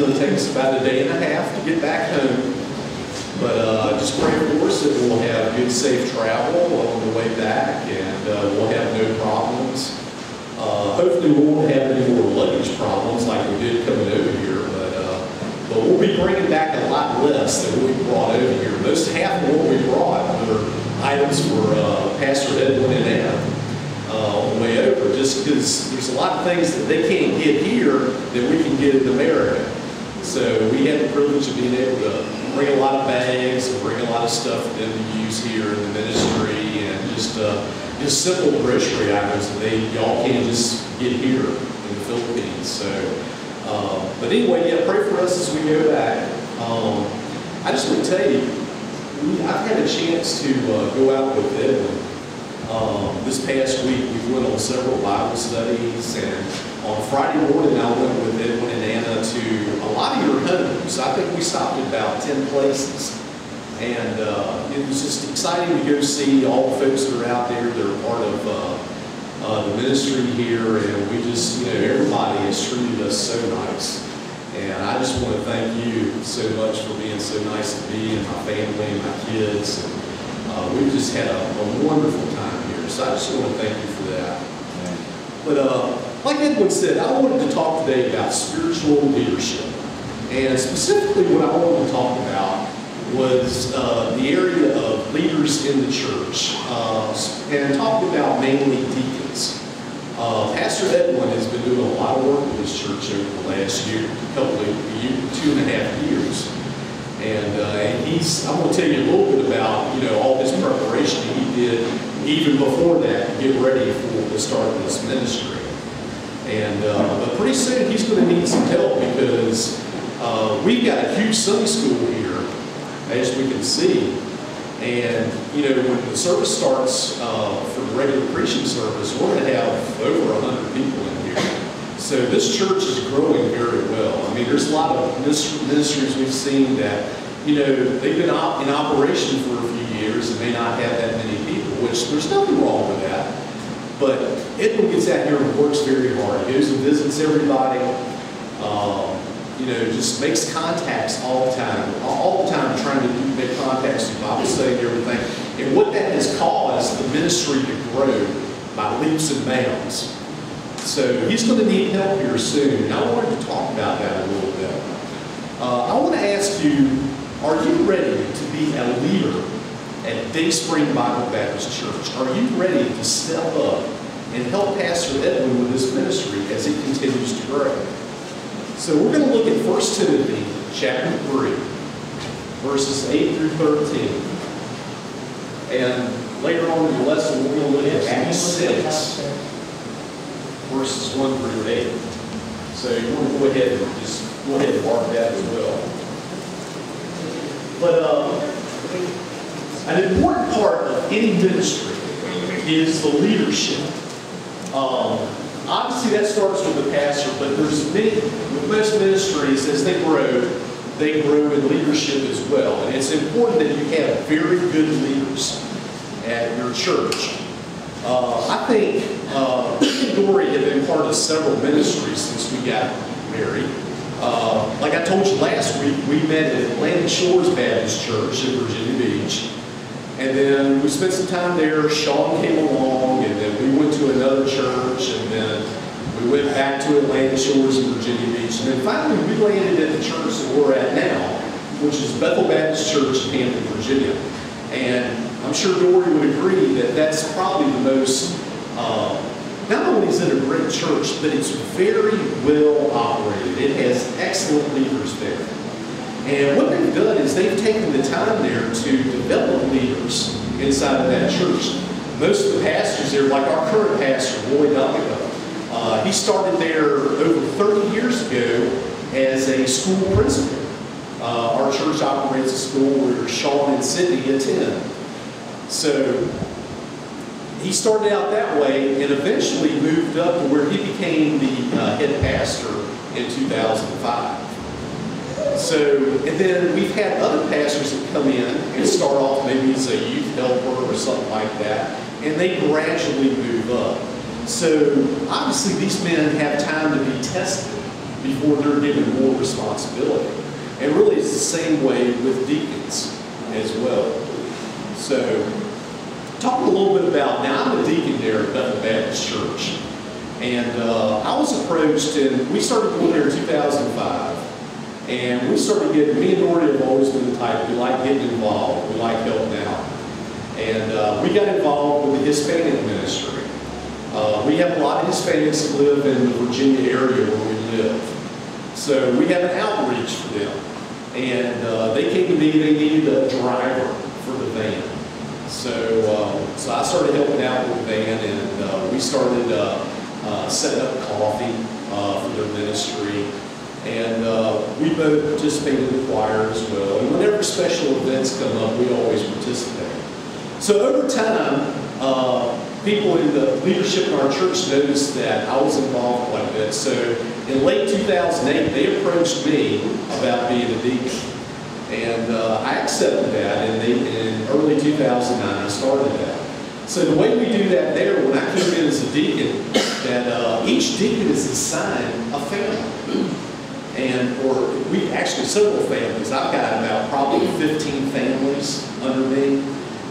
going to take us about a day and a half to get back home. But just pray for us that we'll have good, safe travel on the way back, and we'll have no problems. Hopefully we won't have any more luggage problems like we did coming over here, but we'll be bringing back a lot less than what we brought over here. Most half of what we brought were items for Pastor Edwin and Anna on the way over, just because there's a lot of things that they can't get here that we can get in America. So we had the privilege of being able to bring a lot of bags and bring a lot of stuff for them to use here in the ministry, and just simple grocery items that y'all can't just get here in the Philippines. So, but anyway, yeah, pray for us as we go back. I just want to tell you, I've had a chance to go out with Edwin. This past week, we went on several Bible studies, and on Friday morning, I went with Edwin and Anna to a lot of your homes. I think we stopped at about 10 places. And it was just exciting to go see all the folks that are out there that are part of the ministry here. And we just, everybody has treated us so nice. And I just want to thank you so much for being so nice to me and my family and my kids. And we've just had a wonderful time here. So I just want to thank you for that. But like Edwin said, I wanted to talk today about spiritual leadership. And specifically what I wanted to talk about was the area of leaders in the church, and talking about mainly deacons. Pastor Edwin has been doing a lot of work with this church over the last year, couple of 2.5 years. And I'm going to tell you a little bit about, all this preparation he did even before that to get ready for the start of this ministry. And but pretty soon he's going to need some help, because we've got a huge Sunday school here, as we can see. And when the service starts for the regular preaching service, we're going to have over 100 people in here. So this church is growing very well. I mean, there's a lot of ministries we've seen that they've been in operation for a few years and may not have that many people, which there's nothing wrong with that. But Edwin gets out here and works very hard. He goes and visits everybody. Just makes contacts all the time trying to make contacts with Bible study and everything. And what that has caused the ministry to grow by leaps and bounds. So he's going to need help here soon, and I wanted to talk about that a little bit. I want to ask you, are you ready to be a leader at Dayspring Bible Baptist Church? Are you ready to step up and help Pastor Edwin with his ministry as he continues to grow? So we're going to look at 1 Timothy chapter 3, verses 8 through 13. And later on in the lesson, we're going to look at Acts 6, verses 1 through 8. So you want to go ahead and mark that as well. But an important part of any ministry is the leadership. Obviously, that starts with the pastor, but with most ministries, as they grow in leadership as well. And it's important that you have very good leaders at your church. I think me and Dory have been part of several ministries since we got married. Like I told you last week, we met at Atlantic Shores Baptist Church in Virginia Beach. And then we spent some time there. Sean came along, and then we went to another church, and then we went back to Atlantic Shores in Virginia Beach. And then finally we landed at the church that we're at now, which is Bethel Baptist Church in Hampton, Virginia. And I'm sure Dory would agree that that's probably the most, not only is it a great church, but it's very well operated. It has excellent leaders there. And what they've done is they've taken the time there to develop leaders inside of that church. Most of the pastors there, like our current pastor, Roy Donica, he started there over 30 years ago as a school principal. Our church operates a school where Sean and Sydney attend. So he started out that way and eventually moved up to where he became the head pastor in 2005. So, and then we've had other pastors that come in and start off maybe as a youth helper or something like that, and they gradually move up. So obviously these men have time to be tested before they're given more responsibility. And really it's the same way with deacons as well. So, talking a little bit about, now I'm a deacon there at Bethel Baptist Church. And I was approached, and we started going there in 2005. And we started getting, me and Dory have always been the type, we like getting involved, we like helping out. And we got involved with the Hispanic ministry. We have a lot of Hispanics that live in the Virginia area where we live. So we have an outreach for them. And they came to me, they needed a driver for the van. So I started helping out with the van, and we started setting up coffee for their ministry. And we both participated in the choir as well. And whenever special events come up, we always participate. So over time, people in the leadership in our church noticed that I was involved quite a bit. So in late 2008, they approached me about being a deacon. And I accepted that, and in early 2009, I started that. So the way we do that there, when I came in as a deacon, that each deacon is assigned a family. Or we actually several families. I've got about probably 15 families under me.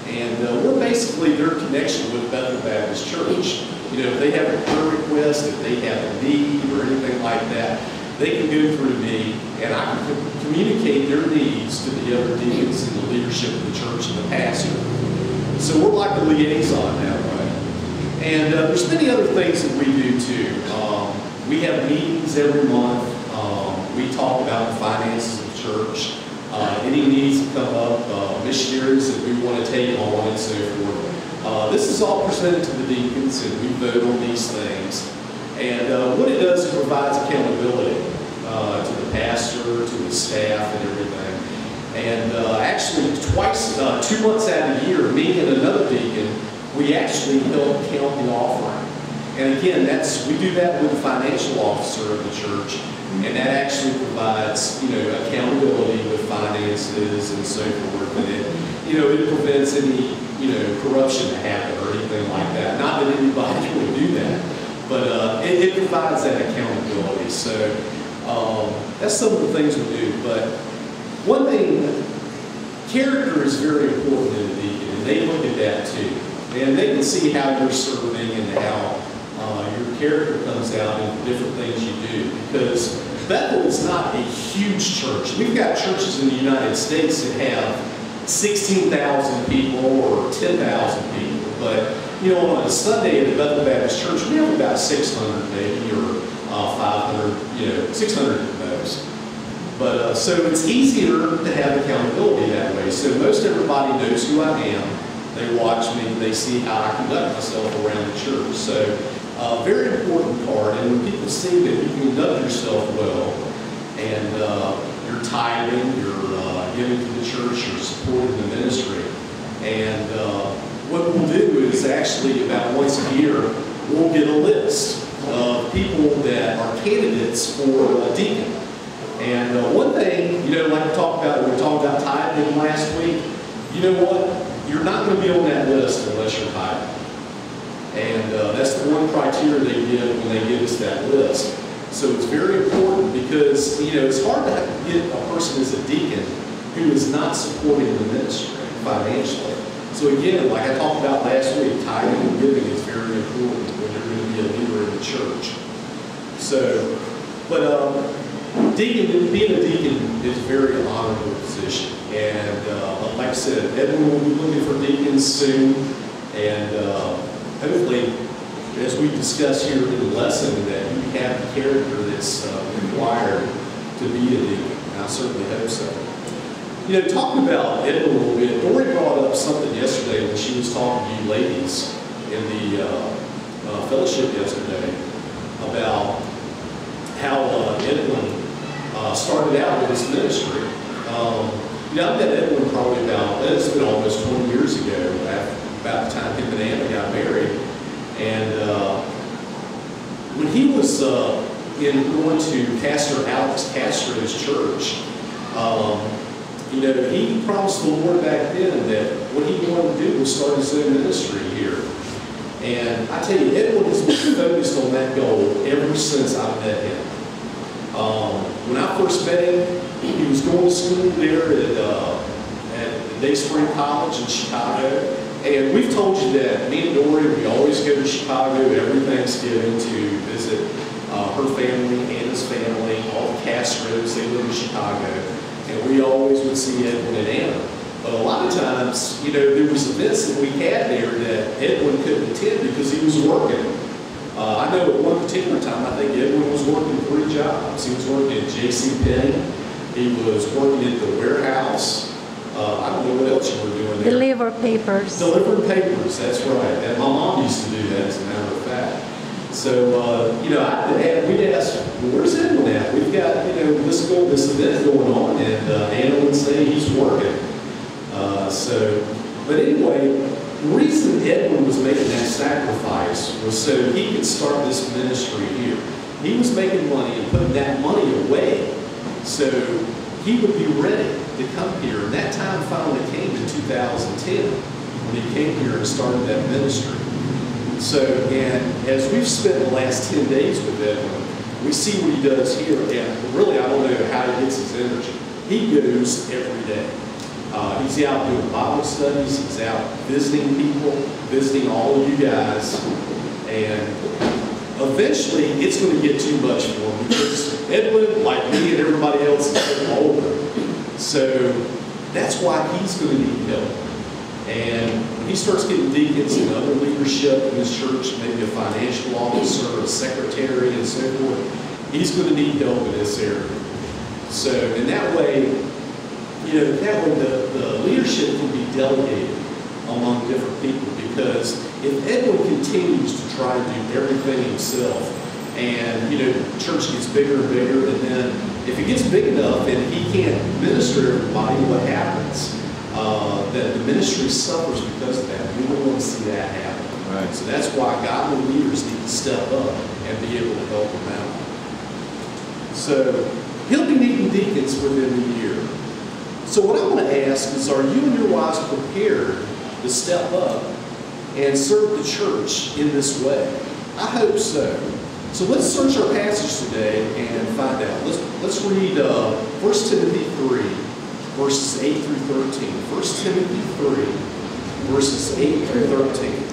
And we're basically their connection with Bethel Baptist Church. You know, if they have a prayer request, if they have a need or anything like that, they can go through me, and I can communicate their needs to the other deacons and the leadership of the church and the pastor. So we're like a liaison that way. And there's many other things that we do too. We have meetings every month. We talk about the finances of the church. Any needs that come up, missionaries that we want to take on, and so forth. This is all presented to the deacons, and we vote on these things. And what it does, it provides accountability to the pastor, to the staff, and everything. And actually, twice, 2 months out of the year, me and another deacon, we actually help count the offering. And again, we do that with the financial officer of the church. And that actually provides, accountability with finances and so forth. And it prevents any, corruption to happen or anything like that. Not that anybody would do that, but it provides that accountability. So that's some of the things we do. But one thing, character is very important in a deacon, and they look at that too. And they can see how you're serving and how your character comes out in different things you do. Because Bethel is not a huge church. We've got churches in the United States that have 16,000 people or 10,000 people. But, on a Sunday at the Bethel Baptist Church, we have about 600 maybe, or 500, 600 at most. But so it's easier to have accountability that way. So most everybody knows who I am. They watch me, they see how I conduct myself around the church. So very important part. And when people see that you conduct yourself well, and you're tithing, you're giving to the church, you're supporting the ministry, and what we'll do is actually about once a year, we'll get a list of people that are candidates for a deacon. And one thing, like we talked about tithing last week, you know what? You're not going to be on that list unless you're tithing. And that's the one criteria they give when they give us that list. So it's very important because, it's hard to get a person as a deacon who is not supporting the ministry financially. So again, like I talked about last week, tithing and giving is very important when you're going to be a leader in the church. So, but being a deacon is a very honorable position. And like I said, Edwin will be looking for deacons soon. And hopefully, as we discuss here in the lesson, that you have the character that's required to be a deacon. And I certainly hope so. Talking about Edwin a little bit, Dory brought up something yesterday when she was talking to you ladies in the fellowship yesterday about how Edwin started out with his ministry. I met Edwin probably it's been almost 20 years ago, about the time him and Anna got married. And when he was going to Pastor Alex Castro's church, he promised the Lord back then that what he wanted to do was start his own ministry here. And I tell you, Edwin has been focused on that goal ever since I met him. When I first met him, he was going to school there at Day Spring College in Chicago. And we've told you that me and Dory, we always go to Chicago every Thanksgiving to visit her family and his family, all the Castros, they live in Chicago. And we always would see Edwin and Anna. But a lot of times, you know, there was events that we had there that Edwin couldn't attend because he was working. I know at one particular time, I think Edwin was working 3 jobs. He was working at J.C. Penney. He was working at the warehouse. I don't know what else you were doing there. Deliver papers. Delivering papers, that's right. And my mom used to do that, as a matter of fact. So, you know, we'd ask, well, where's Edwin at? We've got, you know, this event going on, and Anna would say he's working. But anyway, the reason Edwin was making that sacrifice was so he could start this ministry here. He was making money and putting that money away so he would be ready to come here. And that time finally came in 2010 when he came here and started that ministry. So, and as we've spent the last 10 days with Edwin, we see what he does here. And really, I don't know how he gets his energy. He goes every day. He's out doing Bible studies. He's out visiting people, visiting all of you guys. And eventually, it's going to get too much for him because Edwin, like me and everybody else, is getting older. So that's why he's going to need help. And when he starts getting deacons and other leadership in his church, maybe a financial officer, a secretary, and so forth, he's going to need help in this area. So in that way, you know, that way the leadership can be delegated among different people, because if Edwin continues to try to do everything himself, and, you know, the church gets bigger and bigger, and then if it gets big enough and he can't minister to everybody, what happens? That the ministry suffers because of that. We don't want to see that happen. Right. So that's why godly leaders need to step up and be able to help them out. So he'll be needing deacons within the year. So what I want to ask is, are you and your wives prepared to step up and serve the church in this way? I hope so. So let's search our passage today and find out. Let's read 1 Timothy 3, verses 8 through 13. 1 Timothy 3, verses 8 through 13.